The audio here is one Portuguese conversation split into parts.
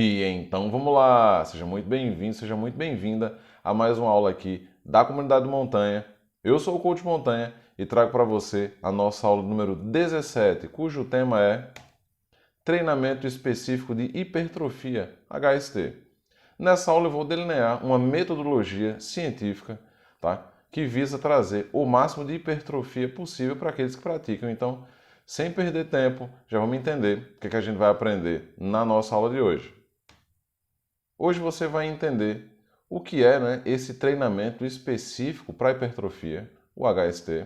E então vamos lá, seja muito bem-vindo, seja muito bem-vinda a mais uma aula aqui da Comunidade Montanha. Eu sou o Coach Montanha e trago para você a nossa aula número 17, cujo tema é Treinamento Específico de Hipertrofia, HST. Nessa aula eu vou delinear uma metodologia científica, tá, que visa trazer o máximo de hipertrofia possível para aqueles que praticam. Então, sem perder tempo, já vamos entender o que a gente vai aprender na nossa aula de hoje. Hoje você vai entender o que é, esse treinamento específico para hipertrofia, o HST,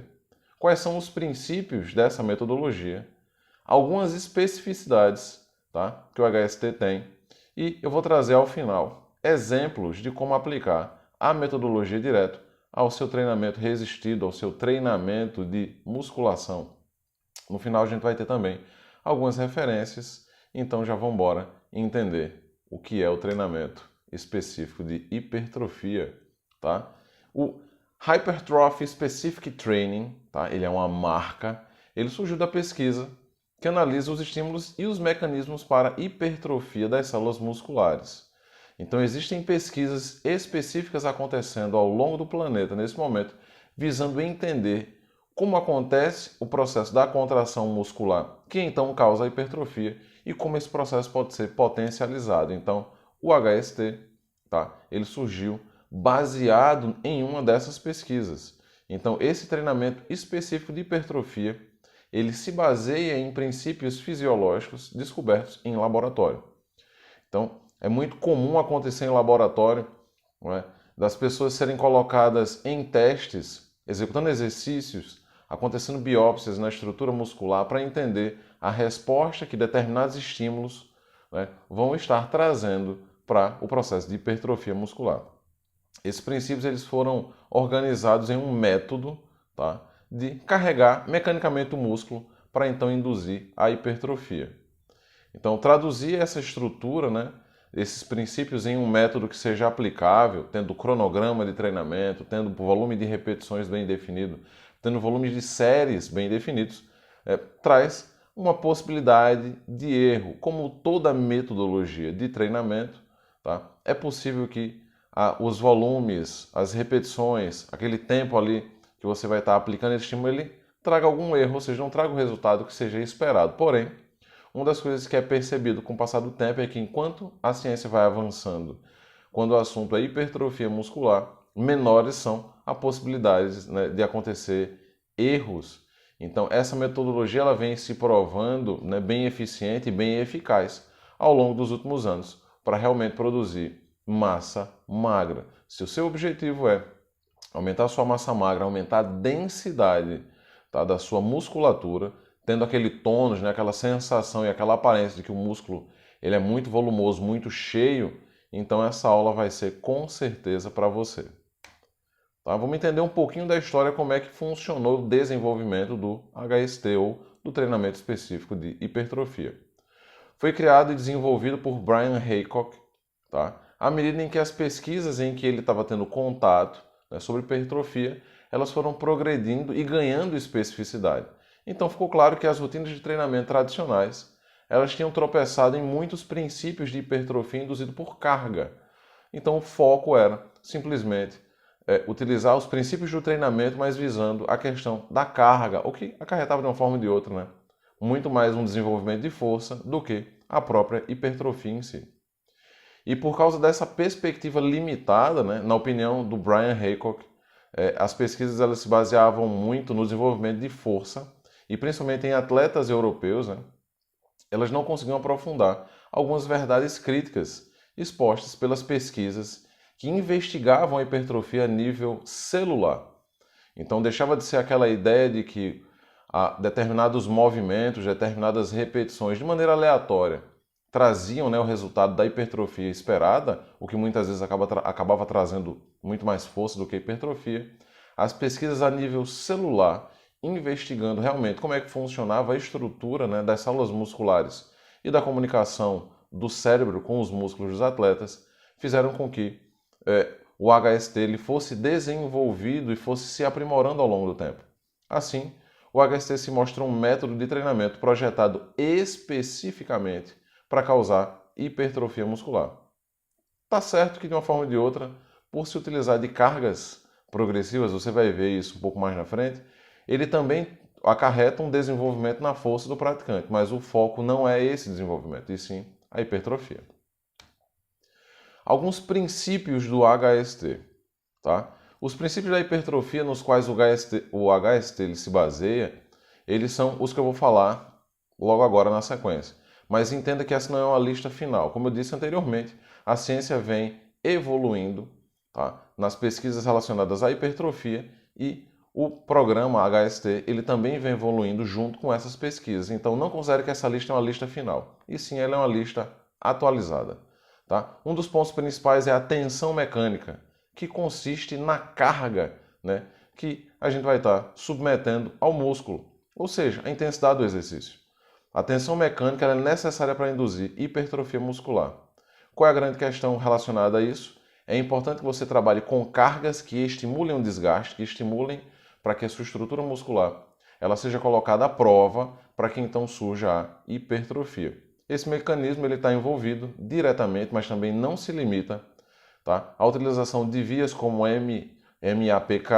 quais são os princípios dessa metodologia, algumas especificidades, tá, que o HST tem, e eu vou trazer ao final exemplos de como aplicar a metodologia direto ao seu treinamento resistido, ao seu treinamento de musculação. No final a gente vai ter também algumas referências, então já vamos embora entender o que é o treinamento específico de hipertrofia, tá? O Hypertrophy Specific Training, tá? Ele é uma marca, ele surgiu da pesquisa que analisa os estímulos e os mecanismos para hipertrofia das células musculares. Então existem pesquisas específicas acontecendo ao longo do planeta nesse momento, visando entender como acontece o processo da contração muscular, que então causa a hipertrofia, e como esse processo pode ser potencializado. Então, o HST, tá, ele surgiu baseado em uma dessas pesquisas. Então, esse treinamento específico de hipertrofia, ele se baseia em princípios fisiológicos descobertos em laboratório. Então, é muito comum acontecer em laboratório, não é, das pessoas serem colocadas em testes, executando exercícios, acontecendo biópsias na estrutura muscular para entender a resposta que determinados estímulos, né, vão estar trazendo para o processo de hipertrofia muscular. Esses princípios eles foram organizados em um método, tá, de carregar mecanicamente o músculo para então induzir a hipertrofia. Então, traduzir essa estrutura, esses princípios em um método que seja aplicável, tendo cronograma de treinamento, tendo volume de repetições bem definido, tendo volume de séries bem definidos, traz uma possibilidade de erro. Como toda metodologia de treinamento, tá, é possível que os volumes, as repetições, aquele tempo ali que você vai estar aplicando esse estímulo, ele traga algum erro, ou seja, não traga o resultado que seja esperado. Porém, uma das coisas que é percebido com o passar do tempo é que enquanto a ciência vai avançando, quando o assunto é hipertrofia muscular, menores são as possibilidades, de acontecer erros. Então, essa metodologia ela vem se provando, bem eficiente e bem eficaz ao longo dos últimos anos para realmente produzir massa magra. Se o seu objetivo é aumentar a sua massa magra, aumentar a densidade, tá, da sua musculatura, tendo aquele tônus, aquela sensação e aquela aparência de que o músculo ele é muito volumoso, muito cheio, então essa aula vai ser com certeza para você. Tá? Vamos entender um pouquinho da história, como é que funcionou o desenvolvimento do HST ou do treinamento específico de hipertrofia. Foi criado e desenvolvido por Brian Haycock, tá? À medida em que as pesquisas em que ele estava tendo contato, sobre hipertrofia, elas foram progredindo e ganhando especificidade. Então ficou claro que as rotinas de treinamento tradicionais, elas tinham tropeçado em muitos princípios de hipertrofia induzido por carga. Então o foco era simplesmente utilizar os princípios do treinamento, mas visando a questão da carga, o que acarretava de uma forma ou de outra, muito mais um desenvolvimento de força do que a própria hipertrofia em si. E por causa dessa perspectiva limitada, na opinião do Brian Haycock, as pesquisas elas se baseavam muito no desenvolvimento de força, e principalmente em atletas europeus, elas não conseguiam aprofundar algumas verdades críticas expostas pelas pesquisas que investigavam a hipertrofia a nível celular. Então deixava de ser aquela ideia de que determinados movimentos, determinadas repetições de maneira aleatória traziam, o resultado da hipertrofia esperada, o que muitas vezes acabava trazendo muito mais força do que hipertrofia. As pesquisas a nível celular, investigando realmente como é que funcionava a estrutura, das células musculares e da comunicação do cérebro com os músculos dos atletas, fizeram com que o HST ele fosse desenvolvido e fosse se aprimorando ao longo do tempo. Assim, o HST se mostra um método de treinamento projetado especificamente para causar hipertrofia muscular. Tá certo que de uma forma ou de outra, por se utilizar de cargas progressivas, você vai ver isso um pouco mais na frente, ele também acarreta um desenvolvimento na força do praticante, mas o foco não é esse desenvolvimento, e sim a hipertrofia. Alguns princípios do HST, tá? Os princípios da hipertrofia nos quais o HST ele se baseia, eles são os que eu vou falar logo agora na sequência. Mas entenda que essa não é uma lista final. Como eu disse anteriormente, a ciência vem evoluindo, tá, nas pesquisas relacionadas à hipertrofia e o programa HST ele também vem evoluindo junto com essas pesquisas. Então não considere que essa lista é uma lista final, e sim ela é uma lista atualizada. Tá? Um dos pontos principais é a tensão mecânica, que consiste na carga, né, que a gente vai estar submetendo ao músculo, ou seja, a intensidade do exercício. A tensão mecânica é necessária para induzir hipertrofia muscular. Qual é a grande questão relacionada a isso? É importante que você trabalhe com cargas que estimulem o desgaste, que estimulem para que a sua estrutura muscular ela seja colocada à prova para que então surja a hipertrofia. Esse mecanismo está envolvido diretamente, mas também não se limita, tá, à utilização de vias como MAPK,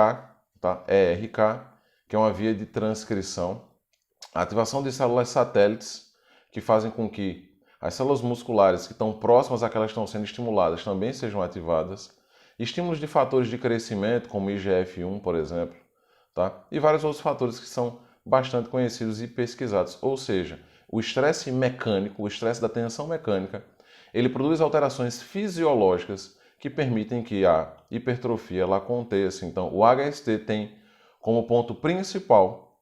tá, ERK, que é uma via de transcrição, a ativação de células satélites, que fazem com que as células musculares que estão próximas àquelas que estão sendo estimuladas também sejam ativadas, estímulos de fatores de crescimento, como IGF-1, por exemplo, tá, e vários outros fatores que são bastante conhecidos e pesquisados, ou seja, o estresse mecânico, o estresse da tensão mecânica, ele produz alterações fisiológicas que permitem que a hipertrofia ela aconteça. Então, o HST tem como ponto principal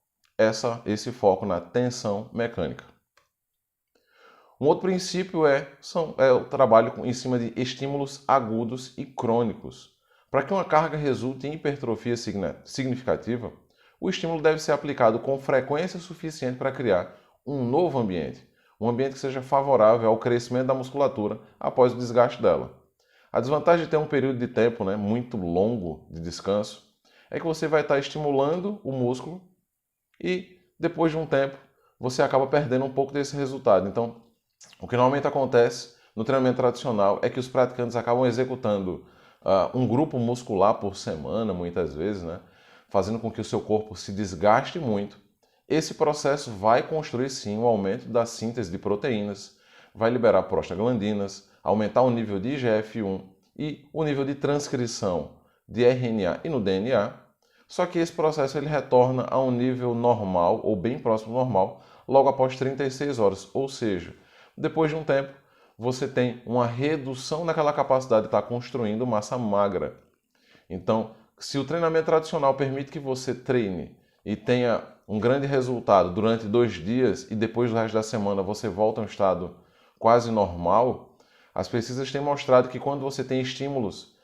esse foco na tensão mecânica. Um outro princípio é o trabalho em cima de estímulos agudos e crônicos. Para que uma carga resulte em hipertrofia significativa, o estímulo deve ser aplicado com frequência suficiente para criar um novo ambiente, um ambiente que seja favorável ao crescimento da musculatura após o desgaste dela. A desvantagem de ter um período de tempo, né, muito longo de descanso é que você vai estar estimulando o músculo e depois de um tempo você acaba perdendo um pouco desse resultado. Então, o que normalmente acontece no treinamento tradicional é que os praticantes acabam executando um grupo muscular por semana, muitas vezes, né, fazendo com que o seu corpo se desgaste muito. Esse processo vai construir sim um aumento da síntese de proteínas, vai liberar prostaglandinas, aumentar o nível de IGF-1 e o nível de transcrição de RNA e no DNA. Só que esse processo ele retorna a um nível normal ou bem próximo do normal logo após 36 horas, ou seja, depois de um tempo você tem uma redução naquela capacidade de estar construindo massa magra. Então, se o treinamento tradicional permite que você treine e tenha um grande resultado durante 2 dias e depois do resto da semana você volta a um estado quase normal, as pesquisas têm mostrado que quando você tem estímulos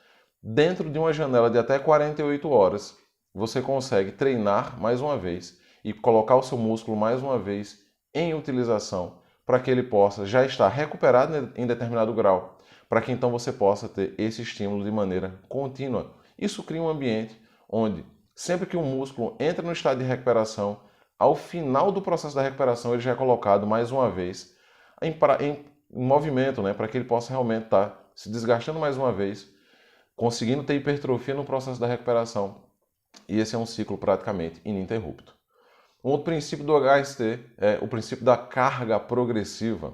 dentro de uma janela de até 48 horas, você consegue treinar mais uma vez e colocar o seu músculo mais uma vez em utilização para que ele possa já estar recuperado em determinado grau, para que então você possa ter esse estímulo de maneira contínua. Isso cria um ambiente onde sempre que o músculo entra no estado de recuperação, ao final do processo da recuperação ele já é colocado mais uma vez em movimento, né, para que ele possa realmente estar se desgastando mais uma vez, conseguindo ter hipertrofia no processo da recuperação. E esse é um ciclo praticamente ininterrupto. Um outro princípio do HST é o princípio da carga progressiva.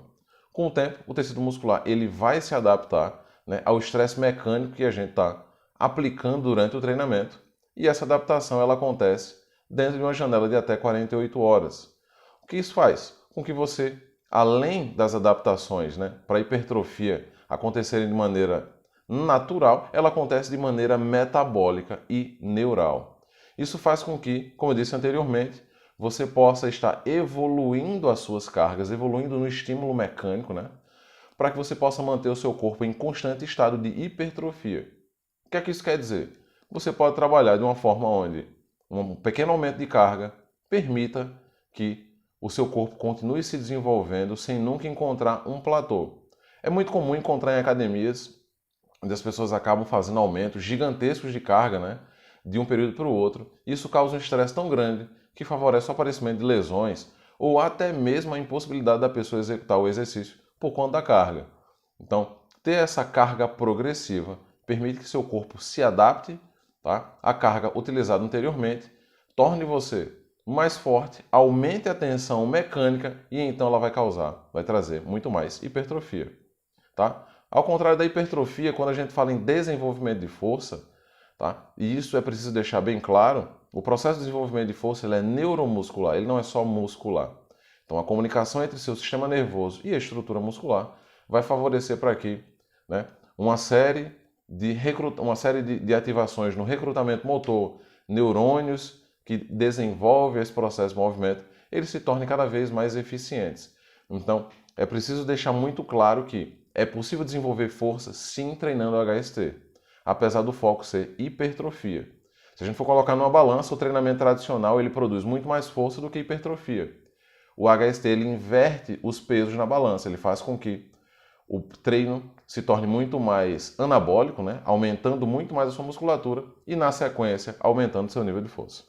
Com o tempo, o tecido muscular ele vai se adaptar, né, ao estresse mecânico que a gente está aplicando durante o treinamento. E essa adaptação ela acontece dentro de uma janela de até 48 horas. O que isso faz? Com que você, além das adaptações, né, para a hipertrofia acontecerem de maneira natural, ela acontece de maneira metabólica e neural. Isso faz com que, como eu disse anteriormente, você possa estar evoluindo as suas cargas, evoluindo no estímulo mecânico, né, para que você possa manter o seu corpo em constante estado de hipertrofia. O que é que isso quer dizer? Você pode trabalhar de uma forma onde um pequeno aumento de carga permita que o seu corpo continue se desenvolvendo sem nunca encontrar um platô. É muito comum encontrar em academias onde as pessoas acabam fazendo aumentos gigantescos de carga, né, de um período para o outro. Isso causa um estresse tão grande que favorece o aparecimento de lesões ou até mesmo a impossibilidade da pessoa executar o exercício por conta da carga. Então, ter essa carga progressiva permite que seu corpo se adapte, tá, à carga utilizada anteriormente, torne você mais forte, aumente a tensão mecânica e então ela vai trazer muito mais hipertrofia. Tá? Ao contrário da hipertrofia, quando a gente fala em desenvolvimento de força, tá? E isso é preciso deixar bem claro, o processo de desenvolvimento de força ele é neuromuscular, ele não é só muscular. Então a comunicação entre seu sistema nervoso e a estrutura muscular vai favorecer para que, né, uma série de ativações no recrutamento motor, neurônios que desenvolvem esse processo de movimento, eles se tornem cada vez mais eficientes. Então, é preciso deixar muito claro que é possível desenvolver força sim treinando o HST, apesar do foco ser hipertrofia. Se a gente for colocar numa balança, o treinamento tradicional ele produz muito mais força do que hipertrofia. O HST ele inverte os pesos na balança, ele faz com que o treino se torne muito mais anabólico, né? Aumentando muito mais a sua musculatura e, na sequência, aumentando seu nível de força.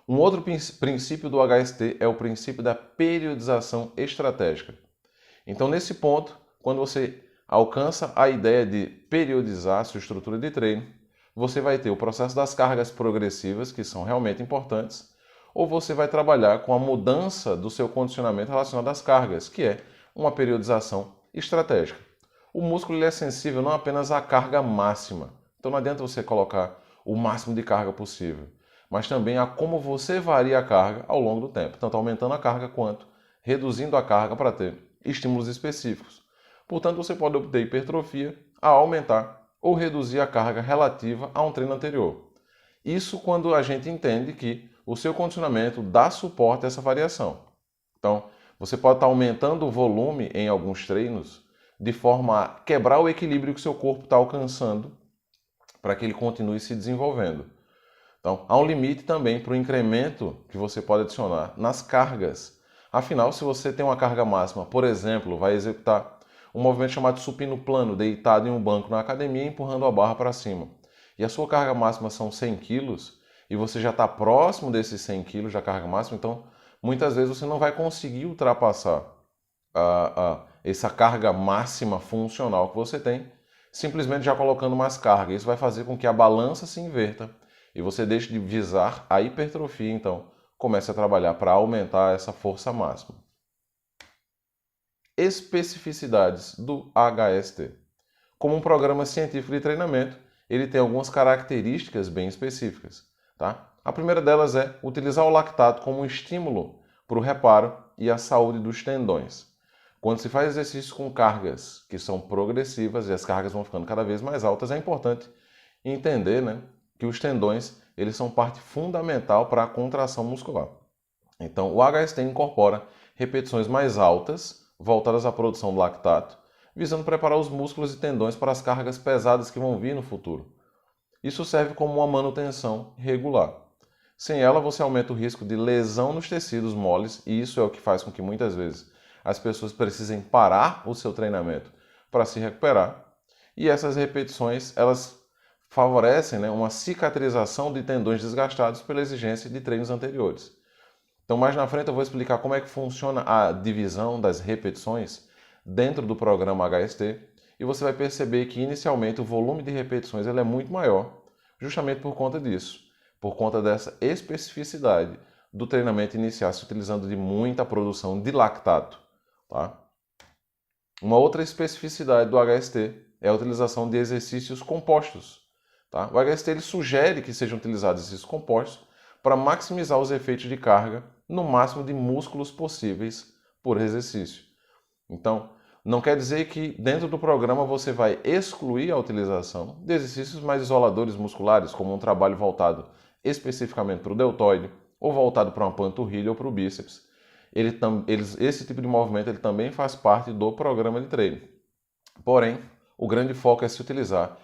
Um outro princípio do HST é o princípio da periodização estratégica. Então, nesse ponto, quando você alcança a ideia de periodizar a sua estrutura de treino, você vai ter o processo das cargas progressivas, que são realmente importantes, ou você vai trabalhar com a mudança do seu condicionamento relacionado às cargas, que é uma periodização estratégica. O músculo ele é sensível não apenas à carga máxima, então não adianta você colocar o máximo de carga possível, mas também a como você varia a carga ao longo do tempo, tanto aumentando a carga quanto reduzindo a carga para ter estímulos específicos. Portanto, você pode obter hipertrofia ao aumentar ou reduzir a carga relativa a um treino anterior. Isso quando a gente entende que o seu condicionamento dá suporte a essa variação. Então, você pode estar aumentando o volume em alguns treinos de forma a quebrar o equilíbrio que o seu corpo está alcançando para que ele continue se desenvolvendo. Então, há um limite também para o incremento que você pode adicionar nas cargas. Afinal, se você tem uma carga máxima, por exemplo, vai executar um movimento chamado supino plano, deitado em um banco na academia, empurrando a barra para cima, e a sua carga máxima são 100 kg, e você já está próximo desses 100 kg da carga máxima, então muitas vezes você não vai conseguir ultrapassar essa carga máxima funcional que você tem, simplesmente já colocando mais carga. Isso vai fazer com que a balança se inverta e você deixe de visar a hipertrofia, então comece a trabalhar para aumentar essa força máxima. Especificidades do HST. Como um programa científico de treinamento, ele tem algumas características bem específicas. Tá? A primeira delas é utilizar o lactato como um estímulo para o reparo e a saúde dos tendões. Quando se faz exercício com cargas que são progressivas e as cargas vão ficando cada vez mais altas, é importante entender, né, que os tendões eles são parte fundamental para a contração muscular. Então, o HST incorpora repetições mais altas, voltadas à produção do lactato, visando preparar os músculos e tendões para as cargas pesadas que vão vir no futuro. Isso serve como uma manutenção regular. Sem ela, você aumenta o risco de lesão nos tecidos moles, e isso é o que faz com que muitas vezes as pessoas precisem parar o seu treinamento para se recuperar. E essas repetições, elas favorecem, né, uma cicatrização de tendões desgastados pela exigência de treinos anteriores. Então, mais na frente eu vou explicar como é que funciona a divisão das repetições dentro do programa HST e você vai perceber que inicialmente o volume de repetições ele é muito maior, justamente por conta disso, por conta dessa especificidade do treinamento iniciar se utilizando de muita produção de lactato. Tá? Uma outra especificidade do HST é a utilização de exercícios compostos. Tá? O HST ele sugere que sejam utilizados exercícios compostos para maximizar os efeitos de carga no máximo de músculos possíveis por exercício. Então, não quer dizer que dentro do programa você vai excluir a utilização de exercícios mais isoladores musculares, como um trabalho voltado especificamente para o deltoide, ou voltado para uma panturrilha ou para o bíceps. Esse tipo de movimento ele também faz parte do programa de treino. Porém, o grande foco é se utilizar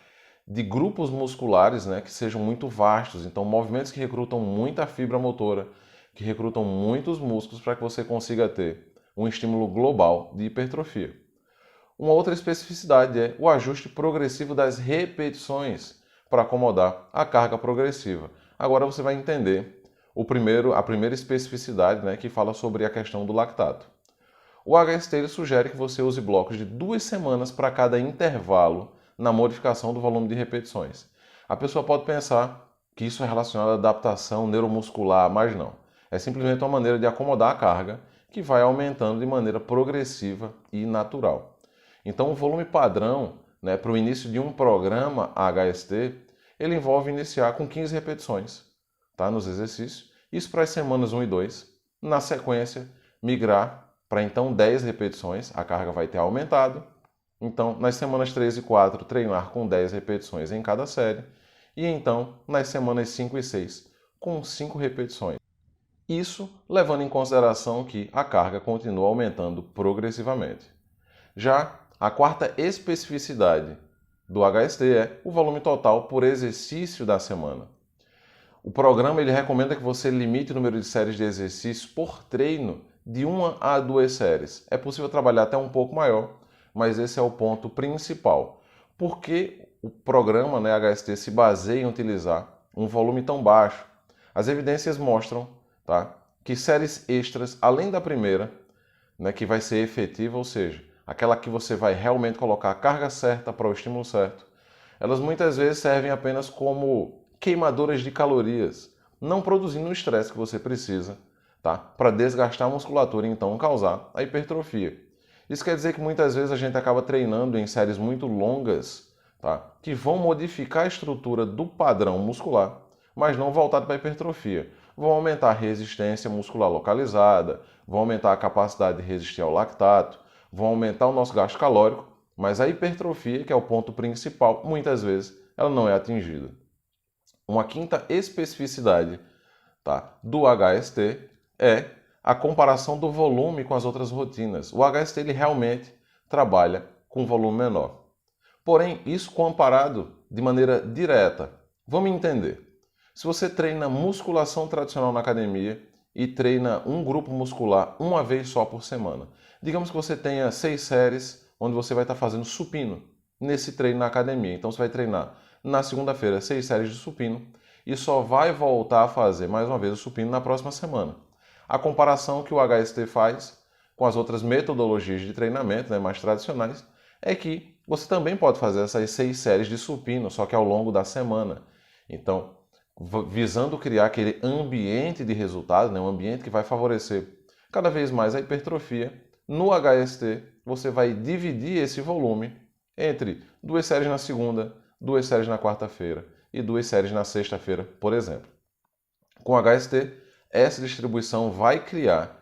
de grupos musculares, né, que sejam muito vastos, então movimentos que recrutam muita fibra motora, que recrutam muitos músculos para que você consiga ter um estímulo global de hipertrofia. Uma outra especificidade é o ajuste progressivo das repetições para acomodar a carga progressiva. Agora você vai entender a primeira especificidade, né, que fala sobre a questão do lactato. O HST ele sugere que você use blocos de 2 semanas para cada intervalo na modificação do volume de repetições. A pessoa pode pensar que isso é relacionado à adaptação neuromuscular, mas não. É simplesmente uma maneira de acomodar a carga que vai aumentando de maneira progressiva e natural. Então, o volume padrão, para o início de um programa HST, ele envolve iniciar com 15 repetições, tá, nos exercícios. Isso para as semanas 1 e 2. Na sequência, migrar para então 10 repetições, a carga vai ter aumentado. Então, nas semanas 3 e 4, treinar com 10 repetições em cada série. E então, nas semanas 5 e 6, com 5 repetições. Isso levando em consideração que a carga continua aumentando progressivamente. Já a quarta especificidade do HST é o volume total por exercício da semana. O programa ele recomenda que você limite o número de séries de exercícios por treino de 1 a 2 séries. É possível trabalhar até um pouco maior, mas esse é o ponto principal. Porque o programa HST se baseia em utilizar um volume tão baixo? As evidências mostram, tá, que séries extras, além da primeira, que vai ser efetiva, ou seja, aquela que você vai realmente colocar a carga certa para o estímulo certo, elas muitas vezes servem apenas como queimadoras de calorias, não produzindo o estresse que você precisa, tá, para desgastar a musculatura e então causar a hipertrofia. Isso quer dizer que muitas vezes a gente acaba treinando em séries muito longas, tá, que vão modificar a estrutura do padrão muscular, mas não voltado para a hipertrofia. Vão aumentar a resistência muscular localizada, vão aumentar a capacidade de resistir ao lactato, vão aumentar o nosso gasto calórico, mas a hipertrofia, que é o ponto principal, muitas vezes ela não é atingida. Uma quinta especificidade, tá, do HST é a comparação do volume com as outras rotinas. O HST ele realmente trabalha com volume menor. Porém, isso comparado de maneira direta. Vamos entender. Se você treina musculação tradicional na academia e treina um grupo muscular uma vez só por semana, digamos que você tenha 6 séries onde você vai estar fazendo supino nesse treino na academia. Então você vai treinar na segunda-feira 6 séries de supino e só vai voltar a fazer mais uma vez o supino na próxima semana. A comparação que o HST faz com as outras metodologias de treinamento, mais tradicionais, é que você também pode fazer essas 6 séries de supino, só que ao longo da semana. Então, visando criar aquele ambiente de resultado, um ambiente que vai favorecer cada vez mais a hipertrofia, no HST você vai dividir esse volume entre 2 séries na segunda, 2 séries na quarta-feira e 2 séries na sexta-feira, por exemplo. Com HST, essa distribuição vai criar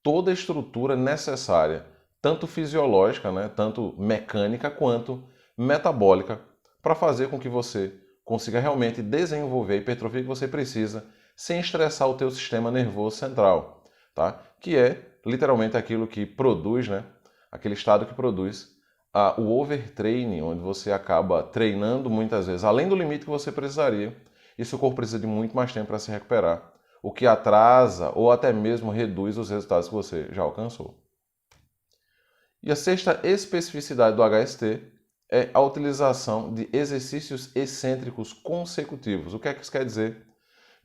toda a estrutura necessária, tanto fisiológica, tanto mecânica quanto metabólica, para fazer com que você consiga realmente desenvolver a hipertrofia que você precisa sem estressar o teu sistema nervoso central, tá? Que é literalmente aquilo que produz, aquele estado que produz o overtraining, onde você acaba treinando muitas vezes além do limite que você precisaria e seu corpo precisa de muito mais tempo para se recuperar, o que atrasa ou até mesmo reduz os resultados que você já alcançou. E a sexta especificidade do HST é a utilização de exercícios excêntricos consecutivos. O que é que isso quer dizer?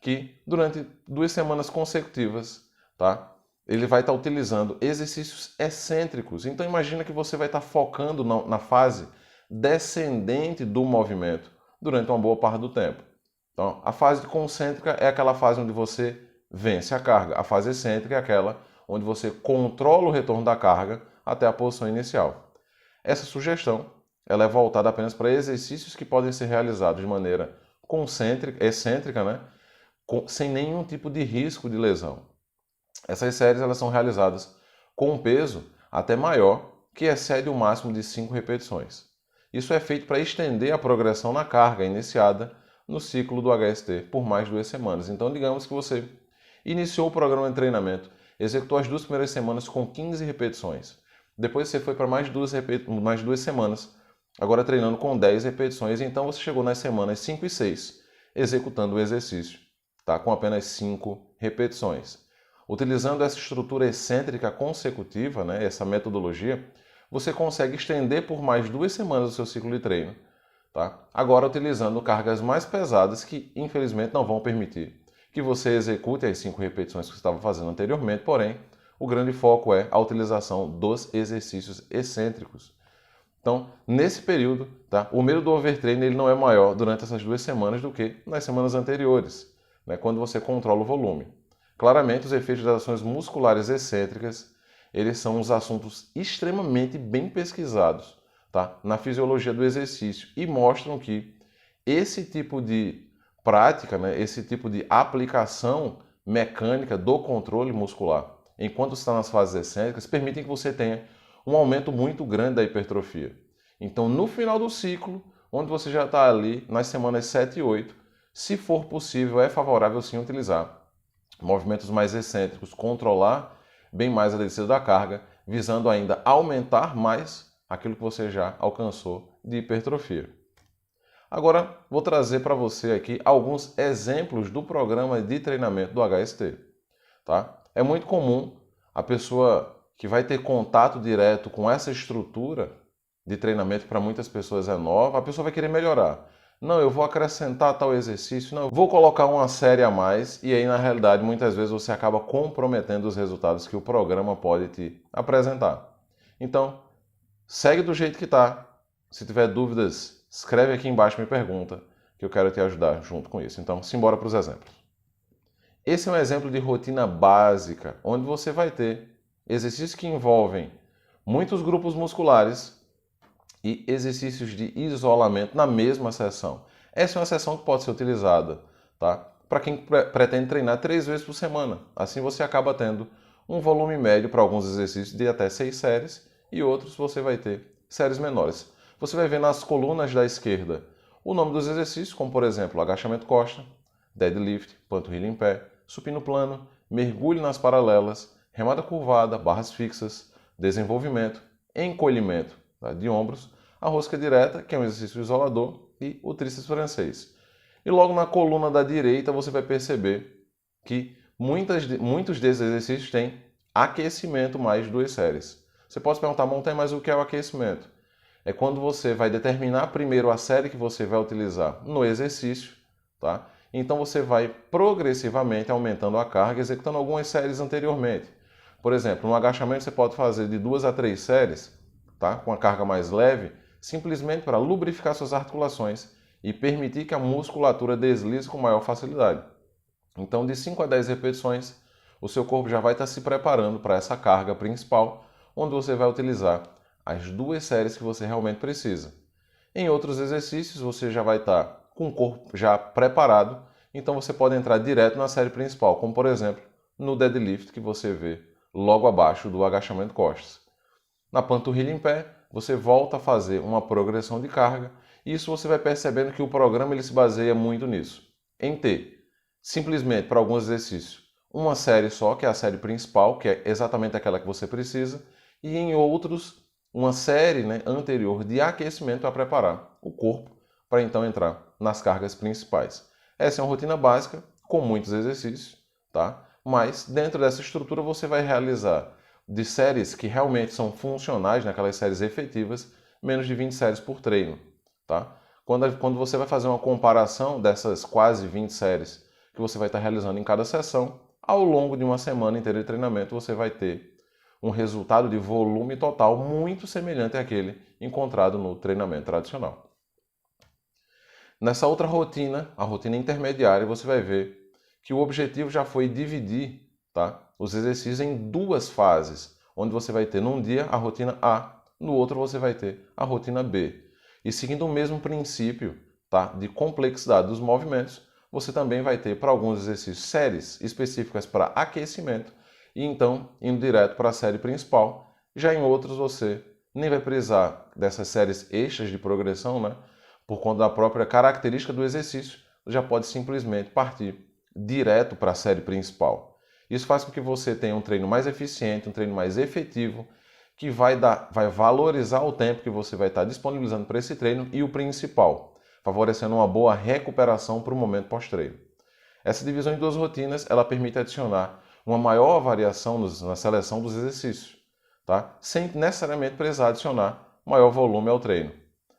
Que durante 2 semanas consecutivas, tá, ele vai estar utilizando exercícios excêntricos. Então imagina que você vai estar focando na fase descendente do movimento durante uma boa parte do tempo. Então, a fase concêntrica é aquela fase onde você vence a carga. A fase excêntrica é aquela onde você controla o retorno da carga até a posição inicial. Essa sugestão ela é voltada apenas para exercícios que podem ser realizados de maneira excêntrica, sem nenhum tipo de risco de lesão. Essas séries elas são realizadas com um peso até maior, que excede o máximo de 5 repetições. Isso é feito para estender a progressão na carga iniciada no ciclo do HST por mais 2 semanas. Então, digamos que você iniciou o programa de treinamento, executou as 2 primeiras semanas com 15 repetições. Depois você foi para mais 2 semanas, agora treinando com 10 repetições. Então, você chegou nas semanas 5 e 6, executando o exercício, tá? Com apenas 5 repetições. Utilizando essa estrutura excêntrica consecutiva, essa metodologia, você consegue estender por mais 2 semanas o seu ciclo de treino. Tá? Agora utilizando cargas mais pesadas que infelizmente não vão permitir que você execute as 5 repetições que você estava fazendo anteriormente, porém o grande foco é a utilização dos exercícios excêntricos. Então, nesse período, tá, o medo do overtraining ele não é maior durante essas 2 semanas do que nas semanas anteriores, né, quando você controla o volume. Claramente, os efeitos das ações musculares excêntricas, eles são uns assuntos extremamente bem pesquisados, tá, na fisiologia do exercício e mostram que esse tipo de prática, né, esse tipo de aplicação mecânica do controle muscular, enquanto você está nas fases excêntricas, permitem que você tenha um aumento muito grande da hipertrofia. Então, no final do ciclo, onde você já está ali nas semanas 7 e 8, se for possível, é favorável sim utilizar movimentos mais excêntricos, controlar bem mais a descida da carga, visando ainda aumentar mais aquilo que você já alcançou de hipertrofia. Agora, vou trazer para você aqui alguns exemplos do programa de treinamento do HST. Tá? É muito comum a pessoa que vai ter contato direto com essa estrutura de treinamento, para muitas pessoas é nova, a pessoa vai querer melhorar. Não, eu vou acrescentar tal exercício, não, eu vou colocar uma série a mais, e aí na realidade muitas vezes você acaba comprometendo os resultados que o programa pode te apresentar. Então, segue do jeito que está. Se tiver dúvidas, escreve aqui embaixo e me pergunta, que eu quero te ajudar junto com isso. Então, simbora para os exemplos. Esse é um exemplo de rotina básica, onde você vai ter exercícios que envolvem muitos grupos musculares e exercícios de isolamento na mesma sessão. Essa é uma sessão que pode ser utilizada, tá, para quem pretende treinar 3 vezes por semana. Assim você acaba tendo um volume médio para alguns exercícios de até 6 séries e outros você vai ter séries menores. Você vai ver nas colunas da esquerda o nome dos exercícios, como por exemplo agachamento costa, deadlift, panturrilha em pé, supino plano, mergulho nas paralelas, remada curvada, barras fixas, desenvolvimento, encolhimento, tá, de ombros, a rosca direta, que é um exercício isolador, e o tríceps francês. E logo na coluna da direita você vai perceber que muitos desses exercícios têm aquecimento mais 2 séries. Você pode se perguntar, Montanha, mas o que é o aquecimento? É quando você vai determinar primeiro a série que você vai utilizar no exercício, tá? Então você vai progressivamente aumentando a carga, executando algumas séries anteriormente. Por exemplo, no agachamento você pode fazer de 2 a 3 séries, tá? Com a carga mais leve, simplesmente para lubrificar suas articulações e permitir que a musculatura deslize com maior facilidade. Então, de 5 a 10 repetições, o seu corpo já vai estar se preparando para essa carga principal, onde você vai utilizar as 2 séries que você realmente precisa. Em outros exercícios, você já vai estar com o corpo já preparado, então você pode entrar direto na série principal, como por exemplo, no deadlift que você vê logo abaixo do agachamento costas. Na panturrilha em pé, você volta a fazer uma progressão de carga, e isso você vai percebendo que o programa ele se baseia muito nisso. Em ter, simplesmente para alguns exercícios, uma série só, que é a série principal, que é exatamente aquela que você precisa, e em outros, uma série, né, anterior de aquecimento para preparar o corpo para então entrar nas cargas principais. Essa é uma rotina básica, com muitos exercícios, tá? Mas dentro dessa estrutura você vai realizar de séries que realmente são funcionais, naquelas séries efetivas, menos de 20 séries por treino, tá? Quando você vai fazer uma comparação dessas quase 20 séries que você vai estar realizando em cada sessão, ao longo de uma semana inteira de treinamento, você vai ter um resultado de volume total muito semelhante àquele encontrado no treinamento tradicional. Nessa outra rotina, a rotina intermediária, você vai ver que o objetivo já foi dividir, tá, os exercícios em 2 fases, onde você vai ter num dia a rotina A, no outro você vai ter a rotina B. E seguindo o mesmo princípio, tá, de complexidade dos movimentos, você também vai ter para alguns exercícios séries específicas para aquecimento e então indo direto para a série principal. Já em outros você nem vai precisar dessas séries extras de progressão, né? Por conta da própria característica do exercício, já pode simplesmente partir direto para a série principal. Isso faz com que você tenha um treino mais eficiente, um treino mais efetivo, que vai valorizar o tempo que você vai estar disponibilizando para esse treino e o principal, favorecendo uma boa recuperação para o momento pós-treino. Essa divisão em 2 rotinas, ela permite adicionar uma maior variação na seleção dos exercícios, tá? Sem necessariamente precisar adicionar maior volume ao treino.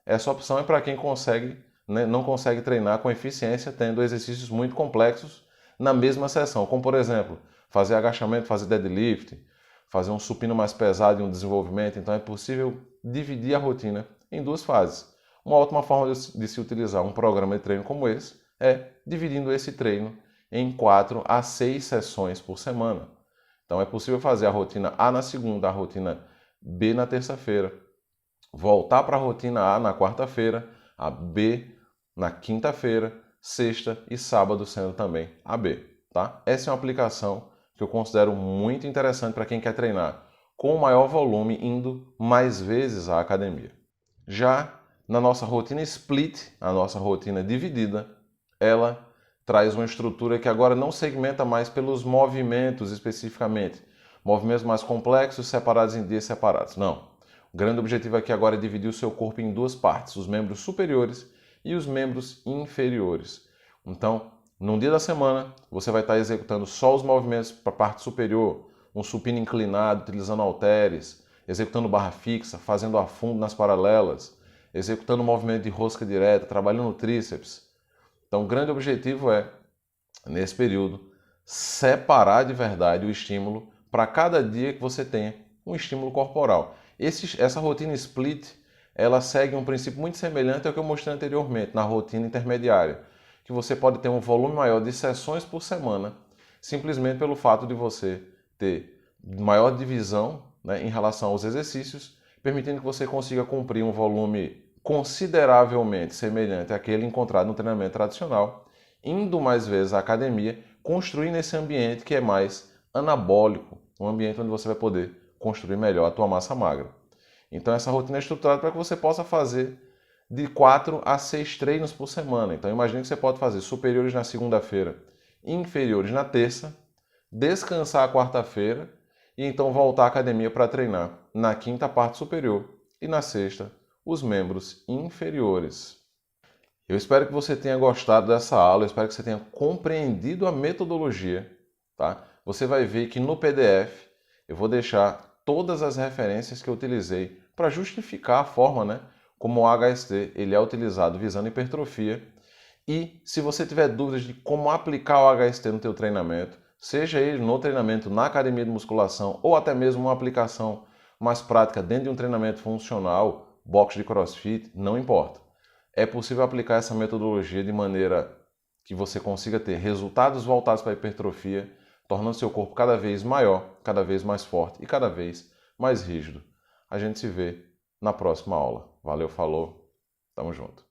Essa opção é para quem consegue, né, não consegue treinar com eficiência tendo exercícios muito complexos na mesma sessão, como por exemplo, fazer agachamento, fazer deadlift, fazer um supino mais pesado e um desenvolvimento, então é possível dividir a rotina em duas fases. Uma ótima forma de se utilizar um programa de treino como esse é dividindo esse treino em 4 a 6 sessões por semana. Então é possível fazer a rotina A na segunda, a rotina B na terça-feira, voltar para a rotina A na quarta-feira, a B na quinta-feira, sexta e sábado sendo também a B. Tá? Essa é uma aplicação que eu considero muito interessante para quem quer treinar com maior volume, indo mais vezes à academia. Já na nossa rotina split, a nossa rotina dividida, ela traz uma estrutura que agora não segmenta mais pelos movimentos especificamente, movimentos mais complexos separados em dias separados. Não. O grande objetivo aqui agora é dividir o seu corpo em duas partes, os membros superiores e os membros inferiores. Então, num dia da semana, você vai estar executando só os movimentos para a parte superior, um supino inclinado, utilizando halteres, executando barra fixa, fazendo afundo nas paralelas, executando movimento de rosca direta, trabalhando o tríceps. Então, o grande objetivo é, nesse período, separar de verdade o estímulo para cada dia que você tenha um estímulo corporal. Essa rotina split, ela segue um princípio muito semelhante ao que eu mostrei anteriormente, na rotina intermediária, que você pode ter um volume maior de sessões por semana, simplesmente pelo fato de você ter maior divisão, né, em relação aos exercícios, permitindo que você consiga cumprir um volume consideravelmente semelhante àquele encontrado no treinamento tradicional, indo mais vezes à academia, construindo esse ambiente que é mais anabólico, um ambiente onde você vai poder construir melhor a tua massa magra. Então essa rotina é estruturada para que você possa fazer de 4 a 6 treinos por semana. Então imagine que você pode fazer superiores na segunda-feira, inferiores na terça, descansar a quarta-feira e então voltar à academia para treinar na quinta parte superior e na sexta os membros inferiores. Eu espero que você tenha gostado dessa aula, eu espero que você tenha compreendido a metodologia, tá? Você vai ver que no PDF eu vou deixar todas as referências que eu utilizei para justificar a forma, né, como o HST ele é utilizado visando hipertrofia. E se você tiver dúvidas de como aplicar o HST no teu treinamento, seja ele no treinamento na academia de musculação ou até mesmo uma aplicação mais prática dentro de um treinamento funcional, box de crossfit, não importa. É possível aplicar essa metodologia de maneira que você consiga ter resultados voltados para a hipertrofia, tornando seu corpo cada vez maior, cada vez mais forte e cada vez mais rígido. A gente se vê na próxima aula. Valeu, falou, tamo junto.